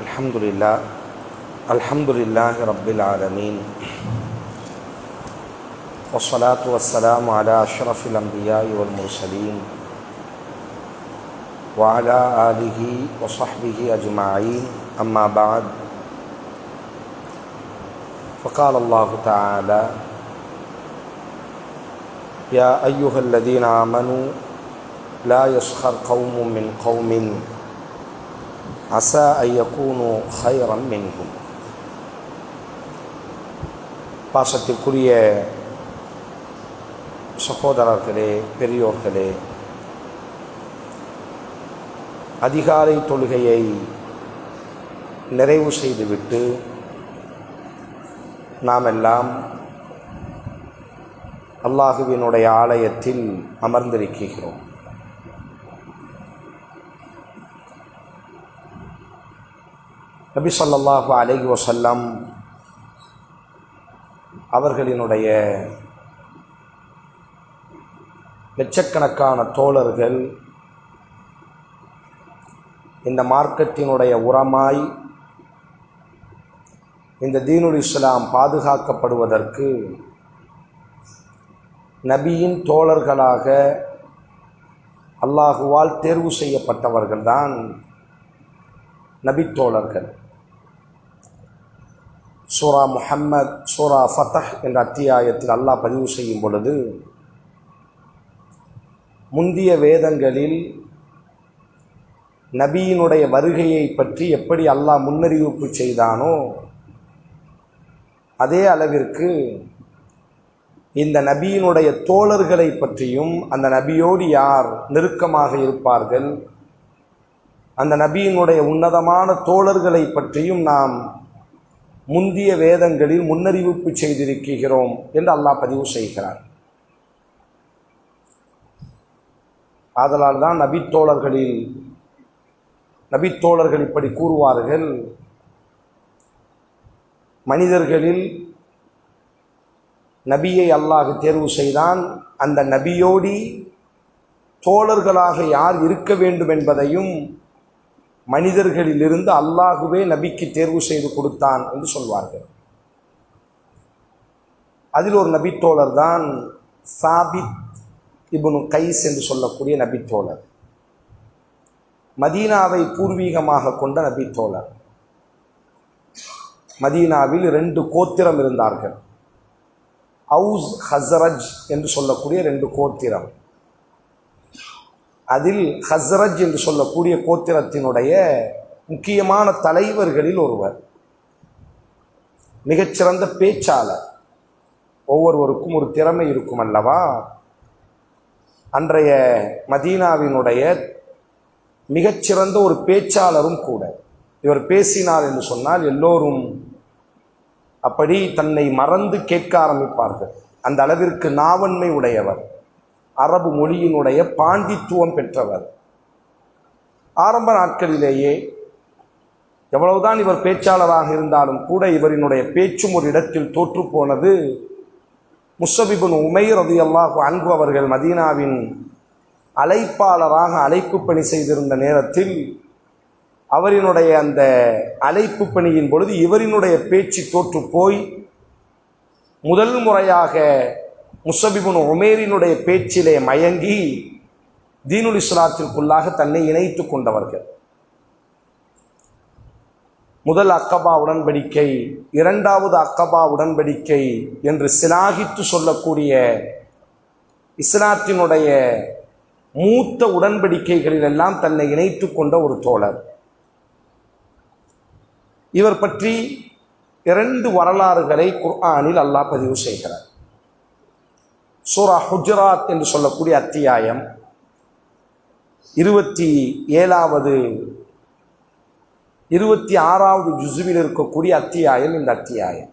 அல்ஹம்துலில்லாஹி ரப்பில் ஆலமீன் வஸ்ஸலாத்து வஸ்ஸலாமு அலா அஷ்ரஃபில் அன்பியாஇ வல் முர்ஸலீன் வ அலா ஆலிஹி வ ஸஹ்பிஹி அஜ்மஈன். அம்மா பஅத். ஃபகால அல்லாஹு தஆலா யா அய்யுஹல்லதீன ஆமனூ லா யஸ்ஹர் கௌமும் மின் கௌமின் அஸா அன் யகூனு ഖൈറൻ மின்ஹும். பாசத்திற்குரிய சகோதரர்களே, பெரியோர்களே, அதிகாலை தொழுகையை நிறைவு செய்துவிட்டு நாம் எல்லாம் அல்லாஹுவினுடைய ஆலயத்தில் அமர்ந்திருக்கிறோம். நபி ஸல்லல்லாஹு அலைஹி வஸல்லம் அவர்களினுடைய லட்சக்கணக்கான தோழர்கள் இந்த மார்க்கத்தினுடைய உரமாய் இந்த தீனுல் இஸ்லாம் பாதுகாக்கப்படுவதற்கு நபியின் தோழர்களாக அல்லாஹுவால் தேர்வு செய்யப்பட்டவர்கள்தான் நபித்தோழர்கள். சூரா முஹம்மத், சூரா ஃபத்ஹ் என்ற அத்தியாயத்தில் அல்லாஹ் பதிவு செய்யும் பொழுது, முந்திய வேதங்களில் நபியினுடைய வருகையை பற்றி எப்படி அல்லாஹ் முன்னறிவிப்பு செய்தானோ அதே அளவிற்கு இந்த நபியினுடைய தோழர்களை பற்றியும், அந்த நபியோடு யார் நெருக்கமாக இருப்பார்கள், அந்த நபியினுடைய உன்னதமான தோழர்களை பற்றியும் நாம் முந்திய வேதங்களில் முன்னறிவிப்பு செய்திருக்கிறோம் என்று அல்லாஹ் பதிவு செய்கிறார். ஆதலால் தான் நபித்தோழர்கள் இப்படி கூறுவார்கள், மனிதர்களில் நபியை அல்லாஹ் தேர்வு செய்தான், அந்த நபியோடி தோழர்களாக யார் இருக்க வேண்டும் என்பதையும் மனிதர்களிலிருந்து அல்லாஹுவே நபிக்கு தேர்வு செய்து கொடுத்தான் என்று சொல்வார்கள். அதில் ஒரு நபித்தோழர் தான் சாபித் இப்னு கைஸ் என்று சொல்லக்கூடிய நபித்தோழர். மதீனாவை பூர்வீகமாக கொண்ட நபித்தோழர். மதீனாவில் 2 கோத்திரம் இருந்தார்கள். அவுஸ், ஹஸ்ரஜ் என்று சொல்லக்கூடிய 2 கோத்திரம். அதில் ஹஸ்ரஜ் என்று சொல்லக்கூடிய கோத்திரத்தினுடைய முக்கியமான தலைவர்களில் ஒருவர், மிகச்சிறந்த பேச்சாளர். ஒவ்வொருவருக்கும் ஒரு திறமை இருக்கும் அல்லவா? அன்றைய மதீனாவினுடைய மிகச்சிறந்த ஒரு பேச்சாளரும் கூட. இவர் பேசினார் என்று சொன்னால் எல்லோரும் அப்படி தன்னை மறந்து கேட்க ஆரம்பிப்பார்கள். அந்த அளவிற்கு நாவன்மை உடையவர், அரபு மொழியினுடைய பாண்டித்துவம் பெற்றவர். ஆரம்ப நாட்களிலேயே எவ்வளவுதான் இவர் பேச்சாளராக இருந்தாலும் கூட இவரினுடைய பேச்சும் ஒரு இடத்தில் தோற்று போனது. முஸ்அப் இப்னு உமைர் ரலியல்லாஹு அன்ஹு அவர்கள் மதீனாவின் அழைப்பாளராக அழைப்பு பணி செய்திருந்த நேரத்தில் அவரினுடைய அந்த அழைப்பு பணியின் பொழுது இவரினுடைய பேச்சு தோற்று போய் முதல் முறையாக முஸ்அப் இப்னு உமைரினுடைய பேச்சிலே மயங்கி தீனுல் இஸ்லாத்திற்குள்ளாக தன்னை இணைத்து கொண்டவர்கள். முதல் அக்கபா உடன்படிக்கை, 2வது அக்கபா உடன்படிக்கை என்று சிலாகித்து சொல்லக்கூடிய இஸ்லாத்தினுடைய மூத்த உடன்படிக்கைகளில் எல்லாம் தன்னை இணைத்து கொண்ட ஒரு தோழர். இவர் பற்றி 2 வரலாறுகளை குர்ஆனில் அல்லாஹ் பதிவு செய்கிறார். சூரா ஹுஜராத் என்று சொல்லக்கூடிய அத்தியாயம் 27வது 26வது ஜுஸுவில் இருக்கக்கூடிய அத்தியாயம் இந்த அத்தியாயம்.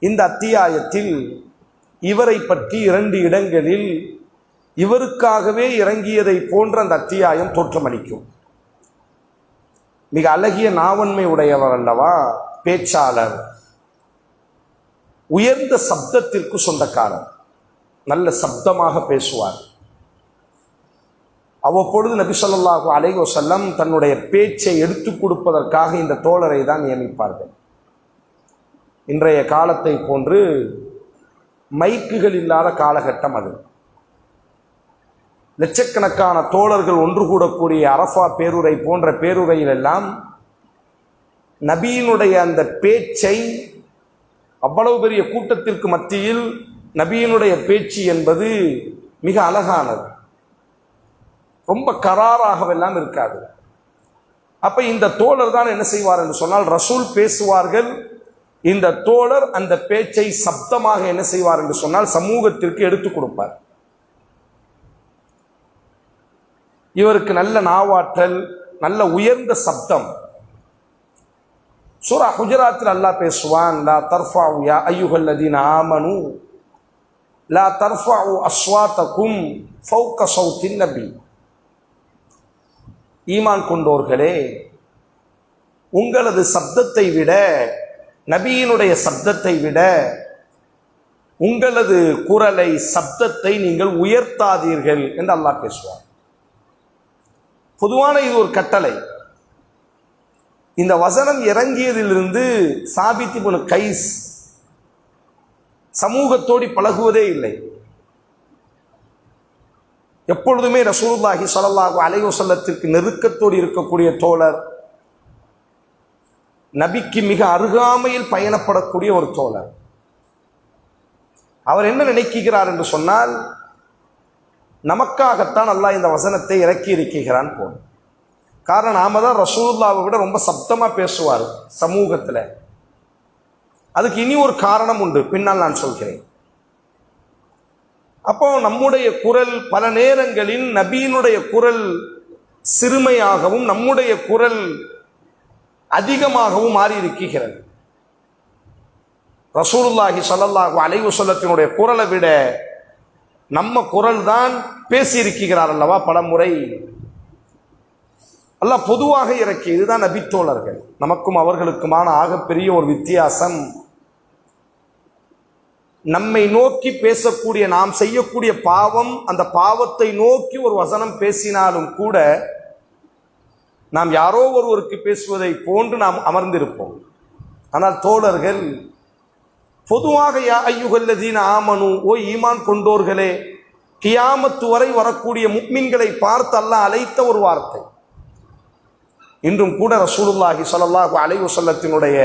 இந்த அத்தியாயத்தில் இவரை பற்றி 2 இடங்களில் இவருக்காகவே இறங்கியதை போன்ற அந்த அத்தியாயம் தோற்றமளிக்கும். மிக அழகிய நாவன்மை உடையவர் அல்லவா, பேச்சாளர், உயர்ந்த சப்தத்திற்கு சொந்தக்காரர், நல்ல சப்தமாக பேசுவார். அவ்வப்பொழுது நபி ஸல்லல்லாஹு அலைஹி வஸல்லம் தன்னுடைய பேச்சை எடுத்துக் கொடுப்பதற்காக இந்த தோழரை தான் நியமிப்பார்கள். இன்றைய காலத்தை போன்று மைக்குகள் இல்லாத காலகட்டம் அது. லட்சக்கணக்கான தோழர்கள் ஒன்று கூடக்கூடிய அரஃபா பேருரை போன்ற பேருரையில் எல்லாம் நபியினுடைய அந்த பேச்சை, அவ்வளவு பெரிய கூட்டத்திற்கு மத்தியில் நபியினுடைய பேச்சு என்பது மிக அழகானது, ரொம்ப கராராகவெல்லாம் இருக்காது. அப்ப இந்த தோழர் தான் என்ன செய்வார் என்று சொன்னால், ரசூல் பேசுவார்கள், இந்த தோழர் அந்த பேச்சை சப்தமாக என்ன செய்வார் என்று சொன்னால் சமூகத்திற்கு எடுத்துக் கொடுப்பார். இவருக்கு நல்ல நாவாற்றல், நல்ல உயர்ந்த சப்தம். சூரா ஹுஜராத்தில் அல்லாஹ் பேசுவான், லா தர்ஃபஉ யா அய்யுஹல்லதீன ஆமனு லா தர்ஃபஉ அஸ்வாத்தகும் ஃபௌக ஸௌத்தின் நபி. ஈமான் கொண்டோர்களே, உங்களது சப்தத்தை விட, நபியினுடைய சப்தத்தை விட உங்களது குரலை, சப்தத்தை நீங்கள் உயர்த்தாதீர்கள் என்று அல்லாஹ் பேசுவார். பொதுவான இது ஒரு கட்டளை. இந்த வசனம் இறங்கியதிலிருந்து சாபித் இப்னு கைஸ் சமூகத்தோடு பழகுவதே இல்லை. எப்பொழுதுமே ரசூலுல்லாஹி ஸல்லல்லாஹு அலைஹி வஸல்லத்திற்கு நெருக்கத்தோடு இருக்கக்கூடிய தோழர், நபிக்கு மிக அருகாமையில் பயணப்படக்கூடிய ஒரு தோழர். அவர் என்ன நினைக்கிறார் என்று சொன்னால், நமக்காகத்தான் அல்லாஹ் இந்த வசனத்தை இறக்கி இருக்கிறான் போல. காரணம், நாம தான் ரசூலுல்லாவை விட ரொம்ப சப்தமா பேசுவார் சமூகத்தில். அதுக்கு இனி ஒரு காரணம் உண்டு, பின்னால் நான் சொல்கிறேன். அப்போ நம்முடைய குரல் பல நேரங்களில் நபியினுடைய குரல் சிறுமையாகவும் நம்முடைய குரல் அதிகமாகவும் மாறி இருக்கிறது. ரசூலுல்லாஹி ஸல்லல்லாஹு அலைஹி வஸல்லத்தினுடைய குரலை விட நம்ம குரல் தான் பேசியிருக்கிறார் அல்லவா பல முறை. அல்லாஹ் பொதுவாக இறக்கி, இதுதான் நபித்தோழர்கள். நமக்கும் அவர்களுக்குமான ஆகப்பெரிய ஒரு வித்தியாசம், நம்மை நோக்கி பேசக்கூடிய, நாம் செய்யக்கூடிய பாவம், அந்த பாவத்தை நோக்கி ஒரு வசனம் பேசினாலும் கூட நாம் யாரோ ஒருவருக்கு பேசுவதை போன்று நாம் அமர்ந்திருப்போம். ஆனால் தோழர்கள் பொதுவாக யா அய்யுஹல்லதீன ஆமனு, ஓ ஈமான் கொண்டோர்களே, கியாமத்து வரை வரக்கூடிய முஃமின்களை பார்த்து அல்லாஹ் அழைத்த ஒரு வார்த்தை. இன்றும் கூட ரசூலுல்லாஹி ஸல்லல்லாஹு அலைஹி வஸல்லத்தினுடைய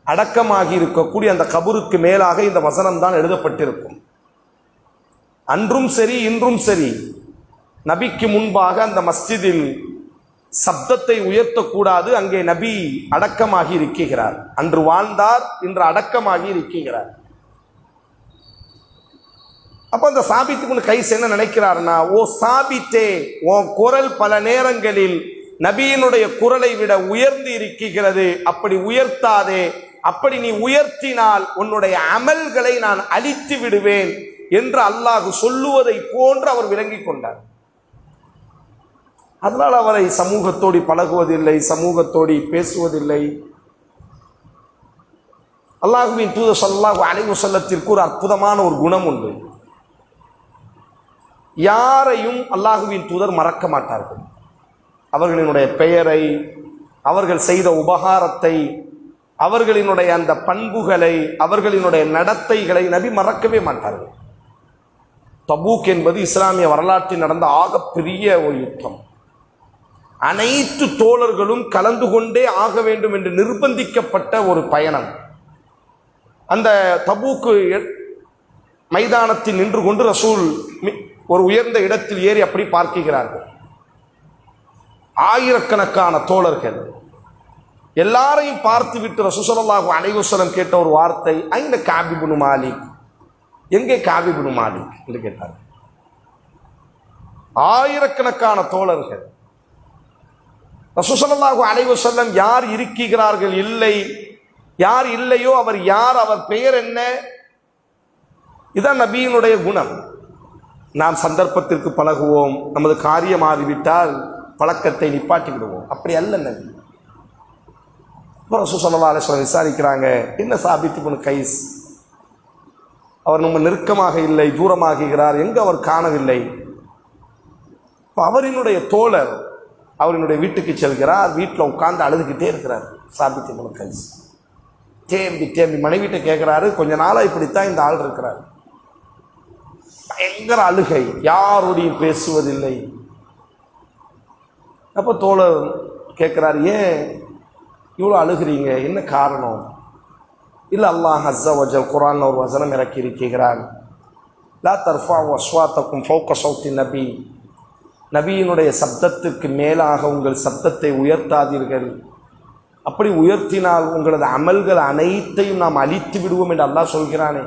அடக்கமாகி இருக்கக்கூடிய அந்த கபருக்கு மேலாக இந்த வசனம் தான் எழுதப்பட்டிருக்கும். அன்றும் சரி இன்றும் சரி, நபிக்கு முன்பாக அந்த மஸ்ஜிதில் சப்தத்தை உயர்த்தக்கூடாது. அங்கே நபி அடக்கமாகி இருக்கிறார். அன்று வாழ்ந்தார், இன்று அடக்கமாகி இருக்கிறார். அப்ப அந்த சாபித் இப்னு கைஸ் என்ன நினைக்கிறார்னா, ஓ சாபித்தே, உன் குரல் பல நேரங்களில் நபியினுடைய குரலை விட உயர்ந்து இருக்கிறது, அப்படி உயர்த்தாதே. அப்படி நீ உயர்த்தினால் உன்னுடைய அமல்களை நான் அழித்து விடுவேன் என்று அல்லாஹ் சொல்லுவதை போன்று அவர் விளங்கிக் கொண்டார். அதனால் அவரை சமூகத்தோடு பழகுவதில்லை, சமூகத்தோடு பேசுவதில்லை. அல்லாஹ்வின் தூதர் ஸல்லல்லாஹு அலைஹி வஸல்லத்திற்கு ஒரு அற்புதமான ஒரு குணம் உண்டு. யாரையும் அல்லாஹ்வின் தூதர் மறக்க மாட்டார்கள். அவர்களினுடைய பெயரை, அவர்கள் செய்த உபகாரத்தை, அவர்களினுடைய அந்த பண்புகளை, அவர்களினுடைய நடத்தைகளை நபி மறக்கவே மாட்டார்கள். தபூக் என்பது இஸ்லாமிய வரலாற்றில் நடந்த ஆகப்பெரிய ஒரு யுத்தம். அனைத்து தோழர்களும் கலந்து கொண்டே ஆக வேண்டும் என்று நிர்பந்திக்கப்பட்ட ஒரு பயணம். அந்த தபூக்கு மைதானத்தில் நின்று கொண்டு ரசூல் ஒரு உயர்ந்த இடத்தில் ஏறி அப்படி பார்க்கிறார்கள். ஆயிரக்கணக்கான தோழர்கள் எல்லாரையும் பார்த்து விட்டு ரசூல் ஸல்லல்லாஹு அலைஹி வஸல்லம் கேட்ட ஒரு வார்த்தை, ஐன கஅப் இப்னு மாலிக், எங்கே கஅப் இப்னு மாலிக் என்று கேட்டார். ஆயிரக்கணக்கான தோழர்கள். ரசூல் ஸல்லல்லாஹு அலைஹி வஸல்லம் யார் இருக்கிறார்கள், இல்லை, யார் இல்லையோ அவர் யார், அவர் பெயர் என்ன, இதான் நபியினுடைய குணம். நாம் சந்தர்ப்பத்திற்கு பழகுவோம், நமது காரியமாகிவிட்டால் பழக்கத்தை நிப்பாட்டி விடுவோம். அப்படி அல்ல நபி. ரசூல் ஸல்லல்லாஹு அலைஹி வஸல்லம் விசாரிக்கிறாங்க, என்ன சாபித் இப்னு கைஸ், அவர் நம்ம நெருக்கமாக இல்லை, தூரமாகிறார், எங்கு அவர் காணவில்லை. அவரினுடைய தோழர் அவரினுடைய வீட்டுக்கு செல்கிறார். வீட்டில் உட்கார்ந்து அழுதுகிட்டே இருக்கிறார் சாபித் இப்னு கைஸ். தேம்பி தேம்பி மனைவிட்ட கேட்கிறாரு, கொஞ்ச நாளா இப்படித்தான் இந்த ஆள் இருக்கிறார். பயங்கர அழுகை, யாரோடையும் பேசுவதில்லை. அப்போ தோழர் கேட்கிறார், ஏன் இவ்வளோ அழுகிறீங்க, என்ன காரணம்? இல்லை, அல்லாஹ் அஸ்ஸ வஜல் குர்ஆன்ல ஒரு வசனம் இறக்கி இருக்கிறான், லா தர்ஃபஉ அஸ்வாத்தக்கும் ஃபௌக ஸௌத்தி நபி, நபியினுடைய சப்தத்துக்கு மேலாக உங்கள் சப்தத்தை உயர்த்தாதீர்கள், அப்படி உயர்த்தினால் உங்களது அமல்கள் அனைத்தையும் நாம் அழித்து விடுவோம் என்று அல்லாஹ் சொல்கிறானே.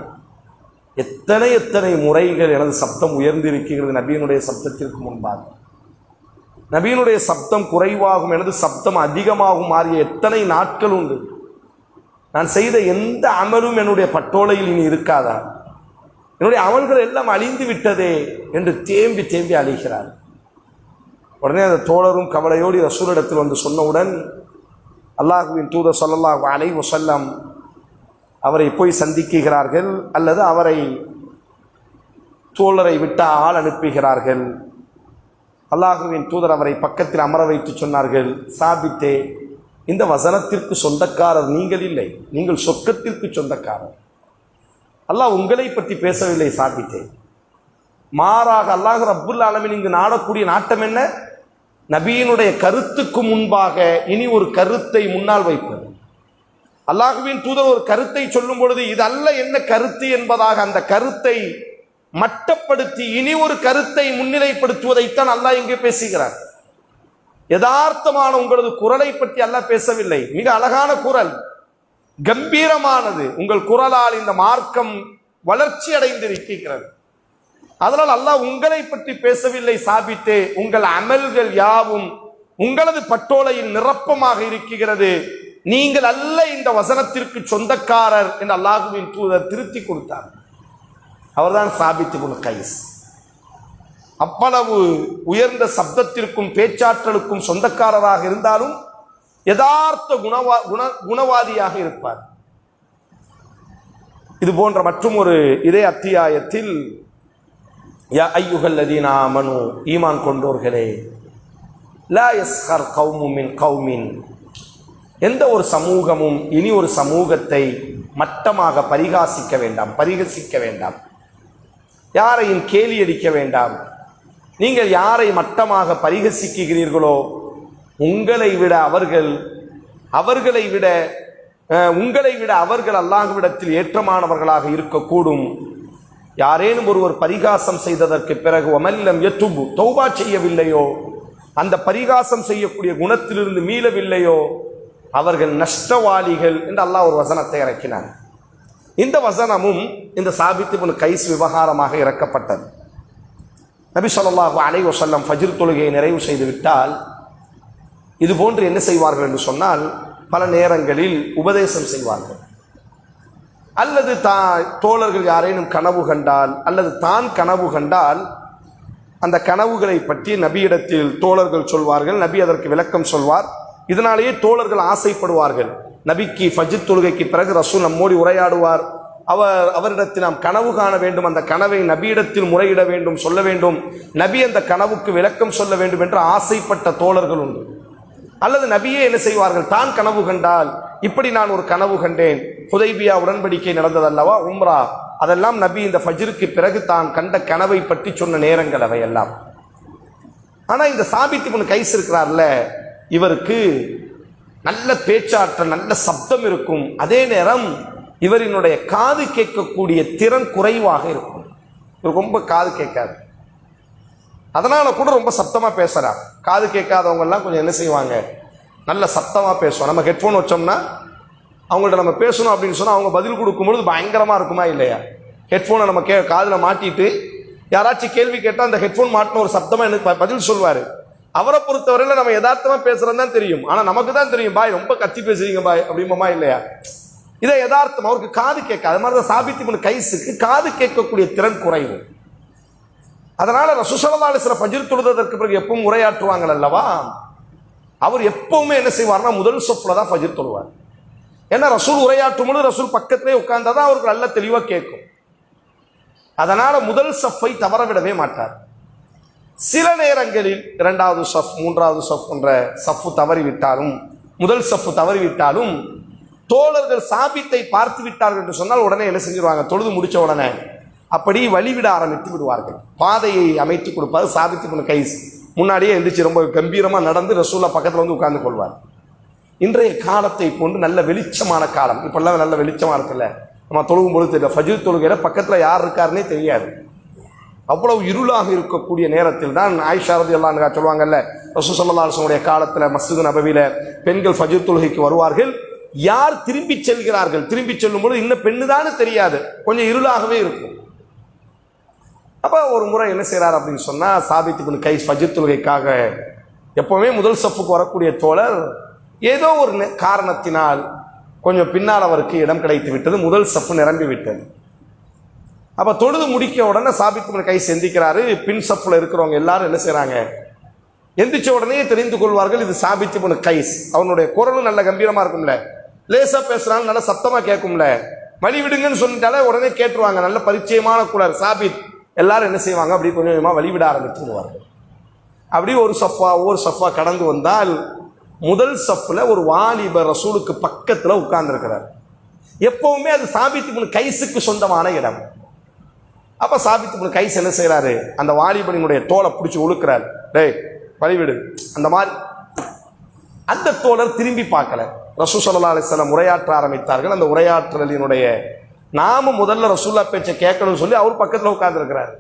எத்தனை எத்தனை முறைகள் எனது சப்தம் உயர்ந்திருக்கிறது நபியினுடைய சப்தத்திற்கு முன்பாக. நபியினுடைய சப்தம் குறைவாகும், எனது சப்தம் அதிகமாகும் மாறிய எத்தனை நாட்கள் உண்டு. நான் செய்த எந்த அமலும் என்னுடைய பட்டோலையில் இனி இருக்காதா? என்னுடைய அமல்கள் எல்லாம் அழிந்து விட்டதே என்று தேம்பி தேம்பி அழிகிறார். உடனே அந்த தோழரும் கவலையோடு ரசூலிடத்தில் வந்து சொன்னவுடன் அல்லாஹுவின் தூதர் ஸல்லல்லாஹு அலைஹி வஸல்லம் அவரை போய் சந்திக்கிறார்கள், அல்லது அவரை தோழரை விட்ட ஆள் அனுப்புகிறார்கள். அல்லாஹுவின் தூதர் அவரை பக்கத்தில் அமர வைத்து சொன்னார்கள், சாபித்தே, இந்த வசனத்திற்கு சொந்தக்காரர் நீங்கள் இல்லை, நீங்கள் சொர்க்கத்திற்கு சொந்தக்காரர். அல்லாஹ் உங்களை பற்றி பேசவில்லை சாபித்தே, மாறாக அல்லாஹ் ரப்புல் ஆலமீன் இங்கு நாடக்கூடிய நாட்டம் என்ன? நபியினுடைய கருத்துக்கு முன்பாக இனி ஒரு கருத்தை முன்னால் வைப்பது. அல்லாஹுவின் தூதர் ஒரு கருத்தை சொல்லும் பொழுது இது அல்ல என்ன கருத்து என்பதாக அந்த கருத்தை மட்டப்படுத்தி இனி ஒரு கருத்தை முன்னிலைப்படுத்துவதைத்தான் அல்லாஹ் இங்கே பேசுகிறார். யதார்த்தமான உங்களது குரலை பற்றி அல்லாஹ் பேசவில்லை. மிக அழகான குரல், கம்பீரமானது உங்கள் குரலால் இந்த மார்க்கம் வளர்ச்சி அடைந்திருக்கிறது. அதனால் அல்லாஹ் உங்களை பற்றி பேசவில்லை சாபித்தே, உங்கள் அமல்கள் யாவும் உங்களது பட்டோலையில் நிரப்பமாக இருக்கிறது, நீங்கள் அல்ல இந்த வசனத்திற்கு சொந்தக்காரர் என்று அல்லாஹுவின் தூதர் திருத்தி கொடுத்தார். அவர்தான் சாபித் இப்னு கைஸ். அவ்வளவு உயர்ந்த சப்தத்திற்கும் பேச்சாற்றலுக்கும் சொந்தக்காரராக இருந்தாலும் யதார்த்த குணவாதியாக இருப்பார். இது போன்ற மற்றும் ஒரு இதே அத்தியாயத்தில், யா அய்யுஹல்லதீன ஆமனு, ஈமான் கொண்டோர்களே, லா யஸ்ஹர் கௌமும் மின் கௌமின், எந்த ஒரு சமூகமும் இனி ஒரு சமூகத்தை மட்டமாக பரிகாசிக்க வேண்டாம், பரிகசிக்க வேண்டாம், யாரையும் கேலி அடிக்க வேண்டாம். நீங்கள் யாரை மட்டமாக பரிகசிக்கிறீர்களோ உங்களை விட அவர்கள் அல்லாஹ்விடத்தில் ஏற்றமானவர்களாக இருக்கக்கூடும். யாரேனும் ஒருவர் பரிகாசம் செய்ததற்கு பிறகு வமல்லம் யதுபு, தௌபா செய்யவில்லையோ, அந்த பரிகாசம் செய்யக்கூடிய குணத்திலிருந்து மீளவில்லையோ, அவர்கள் நஷ்டவாளிகள் என்று அல்லாஹ் ஒரு வசனத்தை இறக்கினார். இந்த வசனமும் இந்த சாபித் இப்னு கைஸ் விவகாரமாக இறக்கப்பட்டது. நபி ஸல்லல்லாஹு அலைஹி வஸல்லம் ஃபஜ்ர் தொழுகையை நிறைவு செய்து விட்டால் இது போன்று என்ன செய்வார்கள் என்று சொன்னால், பல நேரங்களில் உபதேசம் செய்வார்கள். அல்லது தோழர்கள் யாரேனும் கனவு கண்டால் அல்லது தான் கனவு கண்டால் அந்த கனவுகளை பற்றி நபியிடத்தில் தோழர்கள் சொல்வார்கள், நபி அதற்கு விளக்கம் சொல்வார். இதனாலேயே தோழர்கள் ஆசைப்படுவார்கள், நபிக்கு ஃபஜ்ர் தொழுகைக்கு பிறகு ரசூல் நம்மோடு உரையாடுவார், அவரிடத்தில் நாம் கனவு காண வேண்டும், அந்த கனவை நபியிடத்தில் முறையிட வேண்டும், சொல்ல வேண்டும், நபி அந்த கனவுக்கு விளக்கம் சொல்ல வேண்டும் என்று ஆசைப்பட்ட தோழர்கள் உண்டு. அல்லது நபியே என்ன செய்வார்கள், தான் கனவு கண்டால், இப்படி நான் ஒரு கனவு கண்டேன், ஹுதைபியா உடன்படிக்கை நடந்ததல்லவா, உம்ரா, அதெல்லாம் நபி இந்த ஃபஜ்ருக்கு பிறகு தான் கண்ட கனவை பற்றி சொன்ன நேரங்கள் அவையெல்லாம். ஆனா இந்த சாபித் இப்னு கைஸ் இருக்கிறார்ல, இவருக்கு நல்ல பேச்சாற்றல், நல்ல சப்தம் இருக்கும், அதே நேரம் இவரினுடைய காது கேட்கக்கூடிய திறன் குறைவாக இருக்கும். இவர் ரொம்ப காது கேட்காது, அதனால கூட ரொம்ப சத்தமா பேசுறார். காது கேட்காதவங்க எல்லாம் கொஞ்சம் என்ன செய்வாங்க, நல்ல சத்தமா பேசுவோம். நம்ம ஹெட்ஃபோன் வச்சோம்னா அவங்கள்ட்ட நம்ம பேசணும் அப்படின்னு சொன்னா அவங்க பதில் கொடுக்கும்பொழுது பயங்கரமா இருக்குமா இல்லையா? ஹெட்ஃபோனை நம்ம காதுல மாட்டிட்டு யாராச்சும் கேள்வி கேட்டா அந்த ஹெட்ஃபோன் மாட்டின ஒரு சத்தமா எனக்கு பதில் சொல்வாரு. அவரை பொறுத்தவரையில நம்ம யதார்த்தமா பேசுறதுன்னு தான் தெரியும், ஆனா நமக்கு தான் தெரியும், பாய் ரொம்ப கத்தி பேசுறீங்க பாய் அப்படிமா இல்லையா? இதை யதார்த்தம், அவருக்கு காது கேட்காது. அது மாதிரிதான் சாபித் இப்னு கைஸுக்கு காது கேட்கக்கூடிய திறன் குறைவு. அதனால ரசூல் ஸல்லல்லாஹு அலைஹி வஸல்லம் ஃபஜ்ர் தொழுததற்கு பிறகு எப்பவும் உரையாற்றுவாங்க அல்லவா, அவர் எப்பவுமே என்ன செய்வார்னா முதல் சொஃப்ல தான் ஃபஜ்ர் தொழுவார். ஏன்னா ரசூல் உரையாற்றும் பொழுது ரசூல் பக்கத்திலே உட்கார்ந்தாதான் அவருக்கு நல்ல தெளிவா கேட்கும். அதனால முதல் சஃப்பை தவற விடவே மாட்டார். சில நேரங்களில் இரண்டாவது சஃப், மூன்றாவது சஃப் போன்ற சஃப்பு தவறிவிட்டாலும், முதல் சஃப்பு தவறிவிட்டாலும் தோழர்கள் சாபித்தை பார்த்து விட்டார்கள் என்று சொன்னால் உடனே என்ன செஞ்சிருவாங்க, தொழுது முடிச்ச உடனே அப்படி வழிவிட ஆரம்பித்து விடுவார்கள். பாதையை அமைத்து கொடுப்பாரு. சாபித் இப்னு கைஸ் முன்னாடியே எந்திரிச்சு ரொம்ப கம்பீரமா நடந்து ரசூலுல்லாஹ் பக்கத்துல வந்து உட்கார்ந்து கொள்வார். இன்றைய காலத்தை போன்று நல்ல வெளிச்சமான காலம், இப்பெல்லாம் நல்ல வெளிச்சமா இருக்குல்ல, நம்ம தொழுகும் பொழுது தெரியல, ஃபஜ்ர் தொழுகிற பக்கத்துல யார் இருக்காருன்னே தெரியாது. அவ்வளவு இருளாக இருக்கக்கூடிய நேரத்தில் தான் ஆயிஷா ரலியல்லாஹு அன்ஹா சொல்லுவாங்கல்ல, ரசூல் ஸல்லல்லாஹு அலைஹி வஸல்லம் காலத்துல மஸ்ஜித் நபவியில பெண்கள் ஃபஜ்ர் தொழுகைக்கு வருவார்கள். யார் திரும்பி செல்கிறார்கள், திரும்பி செல்லும் பொழுது இன்னும் பெண்ணு தானே தெரியாது, கொஞ்சம் இருளாகவே இருக்கும். அப்ப ஒரு முறை என்ன செய்யறாரு அப்படின்னு சொன்னா, சாபித் இப்னு கைஸ் ஃபஜ்ர் தொழுகைக்காக எப்பவுமே முதல் சஃப்புக்கு வரக்கூடிய தோழர் ஏதோ ஒரு காரணத்தினால் கொஞ்சம் பின்னால் அவருக்கு இடம் கிடைத்து விட்டது, முதல் சஃப்பு நிரம்பி விட்டது. அப்ப தொழுது முடிக்க உடனே சாபித் இப்னு கைஸ் எந்திக்கிறாரு. பின் சஃப்ல இருக்கிறவங்க எல்லாரும் என்ன செய்யறாங்க, எந்திரிச்ச உடனே தெரிந்து கொள்வார்கள் இது சாபித் இப்னு கைஸ். அவனுடைய குரலும் நல்ல கம்பீரமா இருக்கும்ல, லேசா பேசுறாங்க, நல்ல சத்தமா கேட்கும்ல, வழி விடுங்கன்னு சொல்லிட்டாலே உடனே கேட்டுருவாங்க, நல்ல பரிச்சயமான குரல் சாபித். எல்லாரும் என்ன செய்வாங்க, அப்படி கொஞ்சம் கொஞ்சமா வழிவிட ஆரம்பித்து விடுவார்கள். அப்படி ஒரு சஃபா கடந்து வந்தால் முதல் சஃப்ல ஒரு வாலிபர் ரசூலுக்கு பக்கத்துல உட்கார்ந்து இருக்கிறார். எப்பவுமே அது சாபித் இப்னு கைஸுக்கு சொந்தமான இடம். அப்ப சாபித் இப்னு கைஸ் என்ன செய்யறாரு, அந்த வாலிபனினுடைய தோலை பிடிச்சி உழுக்கிறார், டேய் வழிவிடு அந்த மாதிரி. அந்த தோழர் திரும்பி பார்க்கல. ரசூல் ஸல்லல்லாஹு அலைஹி வஸல்லம் உரையாற்ற ஆரம்பித்தார்கள். அந்த உரையாற்றலினுடைய நாம முதல்ல ரசூலுல்லாஹ் பேச்சை கேட்கணும்னு சொல்லி அவர் பக்கத்துல உட்கார்ந்து இருக்கிறார்.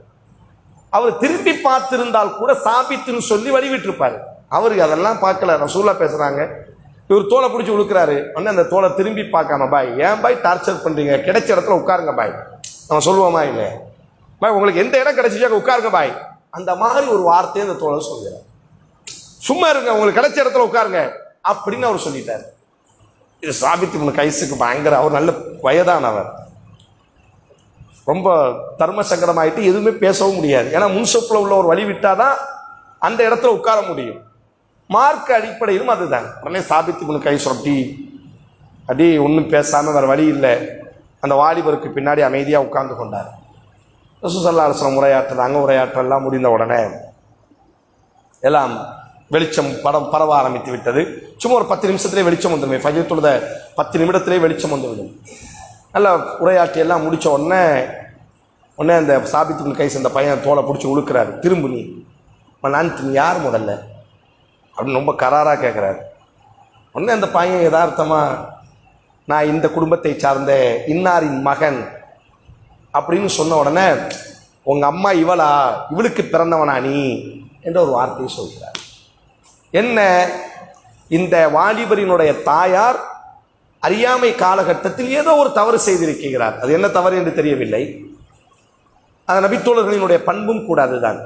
அவர் திரும்பி பார்த்திருந்தால் கூட சாபித்துன்னு சொல்லி வழிவிட்டு இருப்பாரு. அவருக்கு அதெல்லாம் பார்க்கல, ரசூலுல்லாஹ் பேசுறாங்க, இவர் தோலை பிடிச்சி உழுக்கிறாரு. அந்த தோலை திரும்பி பார்க்காம, பாய் ஏன் பாய் டார்ச்சர் பண்றீங்க, கிடைச்ச இடத்துல உட்காருங்க பாய், நம்ம சொல்லுவோமா இல்லை பாய், உங்களுக்கு எந்த இடம் கிடைச்சிச்சா உட்காருங்க பாய், அந்த மாதிரி ஒரு வார்த்தையை அந்த தோழர் சொல்கிறார். சும்மா இருங்க, உங்களுக்கு கிடைச்ச இடத்துல உட்காருங்க அப்படின்னு அவர் சொல்லிட்டார். இது சாபித் இப்னு கைஸுக்கு பயங்கர, அவர் நல்ல வயதானவர், ரொம்ப தர்ம சங்கடமாயிட்டு எதுவுமே பேசவும் முடியாது. ஏன்னா முன்சொப்புல உள்ள ஒரு வழி விட்டாதான் அந்த இடத்துல உட்கார முடியும். மார்க் அடிப்படையிலும் அதுதான். உடனே சாபித் இப்னு கைஸ் அடி ஒன்றும் பேசாம வேற வழி இல்லை, அந்த வாலிபருக்கு பின்னாடி அமைதியா உட்கார்ந்து கொண்டார். ரசூல் ஸல்லல்லாஹு அலைஹி வஸல்லம் உரையாற்றுறாங்க. உரையாற்றெல்லாம் முடிந்த உடனே எல்லாம் வெளிச்சம் பரவ ஆரம்பித்து விட்டது. சும்மா ஒரு 10 நிமிஷத்திலே வெளிச்சம் வந்துடும். ஃபஜ்ர் தொழுத 10 நிமிடத்திலே வெளிச்சம் வந்துவிடும். நல்லா உரையாற்றி எல்லாம் முடிச்ச உடனே அந்த சாபித் இப்னு கைஸ் அந்த பையன் தோலை பிடிச்சி உழுக்கிறாரு. திரும்ப நீ யார் முதல்ல அப்படின்னு ரொம்ப கராரா கேட்கிறாரு. உடனே அந்த பையன் யதார்த்தமா, நான் இந்த குடும்பத்தை சார்ந்த இன்னாரின் மகன் அப்படின்னு சொன்ன உடனே, உங்க அம்மா இவளா, இவளுக்கு பிறந்தவனா நீ என்ற ஒரு வார்த்தையை சொல்கிறார். என்ன, இந்த வாலிபரினுடைய தாயார் அறியாமை காலகட்டத்தில் ஏதோ ஒரு தவறு செய்திருக்கிறார். அது என்ன தவறு என்று தெரியவில்லை. அது நபித்தோழர்களினுடைய பண்பும் கூட அதுதான்.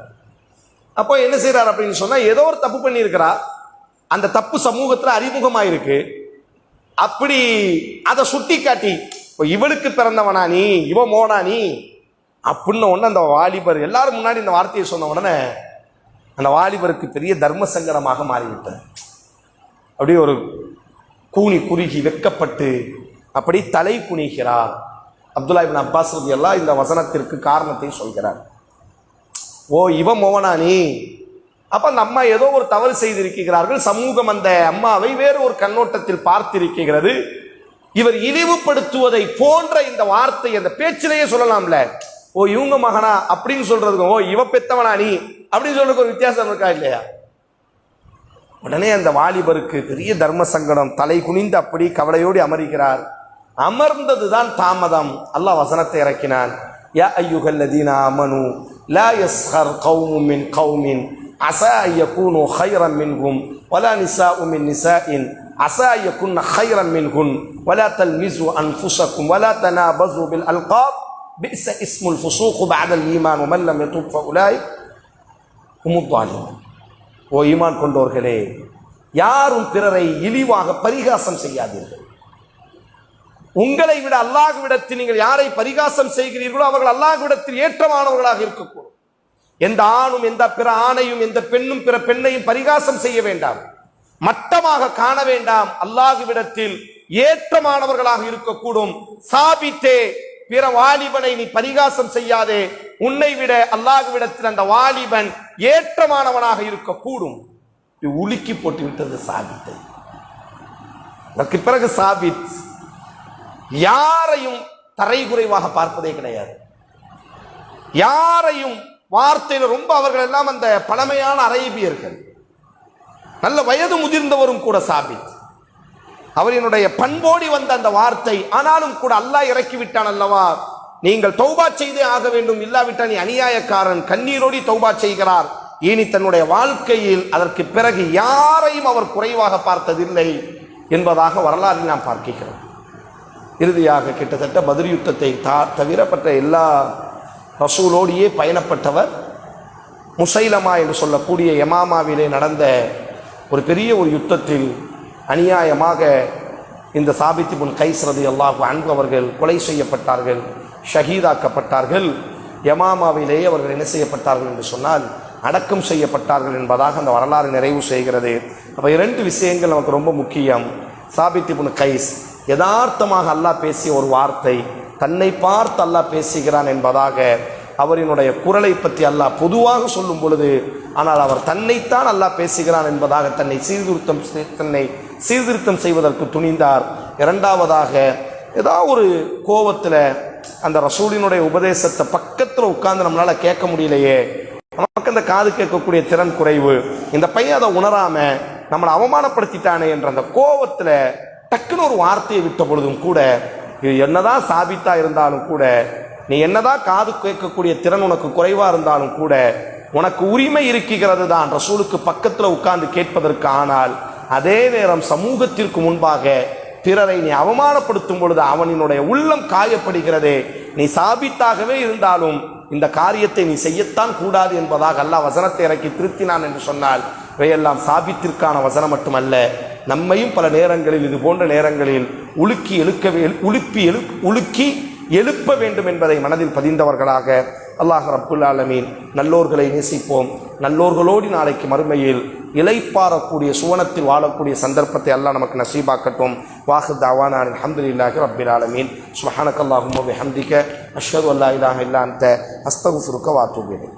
அப்போ என்ன செய்யறார் அப்படின்னு சொன்னா, ஏதோ ஒரு தப்பு பண்ணியிருக்கிறார், அந்த தப்பு சமூகத்தில் அறிமுகமாயிருக்கு. அப்படி அதை சுட்டி காட்டி, இவளுக்கு பிறந்தவனா நீ, இவ மோனா நீ அப்படின்னு ஒன்று அந்த வாலிபர் எல்லாரும் முன்னாடி இந்த வார்த்தையை சொன்ன உடனே அந்த வாலிபருக்கு பெரிய தர்ம சங்கடமாக மாறிவிட்டது. அப்படி ஒரு கூனி குறுகி வெட்கப்பட்டு அப்படி தலை குனிகிறார். அப்துல்லா இப்னு அப்பாஸ் ரலியல்லாஹு இந்த வசனத்திற்கு காரணத்தை சொல்கிறார். ஓ இவ மோனா நீ, அப்ப அந்த அம்மா ஏதோ ஒரு தவறு செய்திருக்கிறார்கள், சமூகம் அந்த அம்மாவை வேறு ஒரு கண்ணோட்டத்தில் பார்த்திருக்கிறது. இவர் இழிவுபடுத்துவதை போன்ற இந்த வார்த்தை அந்த பேச்சிலேயே சொல்லலாம்ல, ஓ இவங்க மகனா அப்படின்னு சொல்றதுக்கு, ஓ இவ பெத்தவனா நீ அப்படின்னு சொல்றதுக்கு ஒரு வித்தியாசம் இருக்கா இல்லையா? உடனே அந்த வாலிபருக்கு பெரிய தர்ம சங்கடம், தலை குனிந்து அப்படி கவலையோடு அமர்கிறார். அமர்ந்ததுதான் தாமதம். அல்லாஹ் வசனத்தை இறக்கினான். யா அய்யுஹல்லதீன ஆமனு லா யஸ்ஹர் கௌமும் மின் கௌமின் அஸா யகூனு கைரன் மின்ஹும் வலா நிஸாஉ மின் நிஸாஇன் அஸா யகுன்ன கைரன் மின்ஹுன் வலா தல்மிஸு அன்ஃபுஸக்கும் வலா தனாபஸு பில் அல்காப் பிஸ இஸ்முல் ஃபுசூக் பஅதல் ஈமான் வமன் லம் யதுப் ஃபஉலாய் ஹுமுத் ஸாலிமூன். ஓ ஈமான் கொண்டோர்களே, யாரும் பிறரை இழிவாக பரிகாசம் செய்யாதீர்கள். உங்களை விட அல்லாஹ்விடத்தில் நீங்கள் யாரை பரிகாசம் செய்கிறீர்களோ அவர்கள் அல்லாஹ்விடத்தில் ஏற்றமானவர்களாக இருக்கக்கூடும். எந்த ஆணும் எந்த பிற ஆணையும் எந்த பெண்ணும் பிற பெண்ணையும் பரிகாசம் செய்ய வேண்டாம், மட்டமாக காண வேண்டாம். அல்லாஹ்விடத்தில் ஏற்றமானவர்களாக இருக்கக்கூடும். சாபித்தே, பிற வாலிபனை நீ பரிகாசம் செய்யாதே, உன்னை விட அல்லாஹ்விடத்தில் அந்த வாலிபன் ஏற்றமானவனாக இருக்கக்கூடும். உலுக்கி போட்டு விட்டது சாபித்தை. அதற்கு பிறகு சாபித் யாரையும் தரைகுறைவாக பார்ப்பதே கிடையாது. யாரையும் வார்த்தையில ரொம்ப அவர்கள் எல்லாம் அந்த பழமையான அரேபியர்கள், நல்ல வயது முதிர்ந்தவரும் கூட சாபித். அவரினுடைய பண்போடி வந்த அந்த வார்த்தை, ஆனாலும் கூட அல்லாஹ் இறக்கி விட்டான் அல்லவா, நீங்கள் தௌபா செய்தே ஆக வேண்டும், இல்லாவிட்டால் நீ அநியாயக்காரன், கண்ணீரோடி தௌபா செய்கிறார். இனி தன்னுடைய வாழ்க்கையில் அதற்கு பிறகு யாரையும் அவர் குறைவாக பார்த்ததில்லை என்பதாக வரலாறு நாம் பார்க்கிறோம். இறுதியாக கிட்டத்தட்ட பத்ர் யுத்தத்தை தவிர பற்ற எல்லா ரசூலோடியே பயணப்பட்டவர். முசைலமா என்று சொல்லக்கூடிய யமாமாவிலே நடந்த ஒரு பெரிய ஒரு யுத்தத்தில் அநியாயமாக இந்த சாபித் இப்னு கைஸ் ரலியல்லாஹு அன்ஹு அவர்கள் கொலை செய்யப்பட்டார்கள், ஷஹீதாக்கப்பட்டார்கள். யமாமாவிலேயே அவர்கள் என்ன செய்யப்பட்டார்கள் என்று சொன்னால் அடக்கம் செய்யப்பட்டார்கள் என்பதாக அந்த வரலாறு நிறைவு செய்கிறது. அப்போ இரண்டு விஷயங்கள் நமக்கு ரொம்ப முக்கியம். சாபித் இப்னு கைஸ் யதார்த்தமாக அல்லாஹ் பேசிய ஒரு வார்த்தை, தன்னை பார்த்து அல்லாஹ் பேசுகிறான் என்பதாக அவரினுடைய குரலை பற்றி அல்லாஹ் பொதுவாக சொல்லும் பொழுது, ஆனால் அவர் தன்னைத்தான் அல்லாஹ் பேசுகிறான் என்பதாக தன்னை சீர்திருத்தம் செய்வதற்கு துணிந்தார். இரண்டாவதாக ஏதாவது ஒரு கோபத்தில் அந்த ரசூலினுடைய உபதேசத்தை பக்கத்தில் உட்கார்ந்து நம்மளால கேட்க முடியலையே, நமக்கு அந்த காது கேட்கக்கூடிய திறன் குறைவு, இந்த பையன் அதை உணராம நம்மளை அவமானப்படுத்திட்டானே என்ற அந்த கோபத்தில் டக்குன்னு ஒரு வார்த்தையை விட்ட பொழுதும் கூட, இது என்னதான் சாபித்தா இருந்தாலும் கூட, நீ என்னதான் காது கேட்கக்கூடிய திறன் உனக்கு குறைவா இருந்தாலும் கூட, உனக்கு உரிமை இருக்கிறது தான் ரசூலுக்கு பக்கத்தில் உட்கார்ந்து கேட்பதற்கு. ஆனால் அதே நேரம் சமூகத்திற்கு முன்பாக பிறரை நீ அவமானப்படுத்தும் பொழுது அவனினுடைய உள்ளம் காயப்படுகிறதே. நீ சாபித்தாகவே இருந்தாலும் இந்த காரியத்தை நீ செய்யத்தான் கூடாது என்பதாக அல்லாஹ் வசனத்தை இறக்கி திருத்தினான் என்று சொன்னால், இவையெல்லாம் சாபித்திற்கான வசனம் மட்டுமல்ல, நம்மையும் பல நேரங்களில் இது போன்ற நேரங்களில் உலுக்கி எழுப்ப வேண்டும் என்பதை மனதில் பதிந்தவர்களாக அல்லாஹ் ரப்புல் ஆலமீன் நல்லோர்களை நேசிப்போம். நல்லோர்களோடு நாளைக்கு மறுமையில் இளைப்பாறக்கூடிய சுவனத்தில் வாழக்கூடிய சந்தர்ப்பத்தை அல்லாஹ் நமக்கு நசீபாக்கட்டும். வாஹிர் தஅவானா அல்ஹம்துலில்லாஹி ரப்பில் ஆலமீன். சுப்ஹானக்கல்லாஹும்ம வபிஹம்திக அஷ்ஹது அல்லா இலாஹா இல்லா அன்த அஸ்தக்ஃபிருக வ அத்தூபு இலைக்.